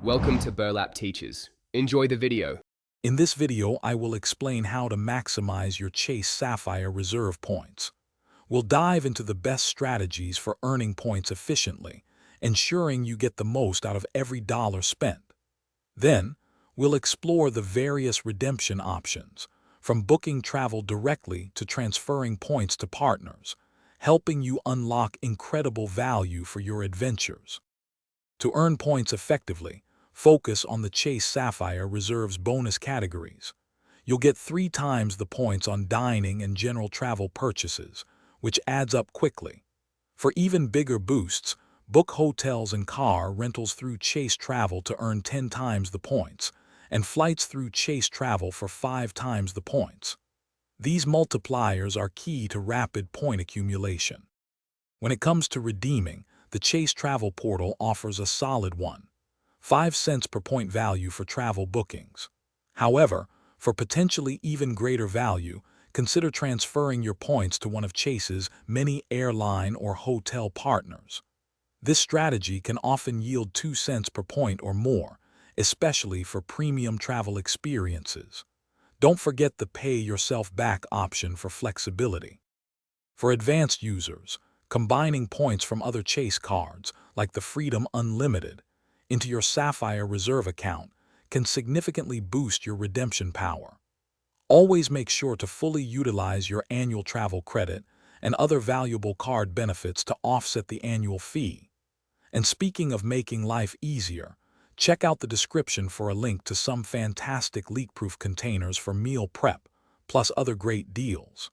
Welcome to Burlap Teachers. Enjoy the video. In this video, I will explain how to maximize your Chase Sapphire Reserve points. We'll dive into the best strategies for earning points efficiently, ensuring you get the most out of every dollar spent. Then, we'll explore the various redemption options, from booking travel directly to transferring points to partners, helping you unlock incredible value for your adventures. To earn points effectively, focus on the Chase Sapphire Reserve's bonus categories. You'll get 3 times the points on dining and general travel purchases, which adds up quickly. For even bigger boosts, book hotels and car rentals through Chase Travel to earn 10 times the points, and flights through Chase Travel for 5 times the points. These multipliers are key to rapid point accumulation. When it comes to redeeming, the Chase Travel portal offers a solid 5 cents per point value for travel bookings. However, for potentially even greater value, consider transferring your points to one of Chase's many airline or hotel partners. This strategy can often yield 2 cents per point or more, especially for premium travel experiences. Don't forget the pay-yourself-back option for flexibility. For advanced users, combining points from other Chase cards, like the Freedom Unlimited, into your Sapphire Reserve account can significantly boost your redemption power. Always make sure to fully utilize your annual travel credit and other valuable card benefits to offset the annual fee. And speaking of making life easier, check out the description for a link to some fantastic leak-proof containers for meal prep, plus other great deals.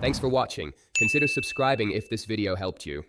Thanks for watching. Consider subscribing if this video helped you.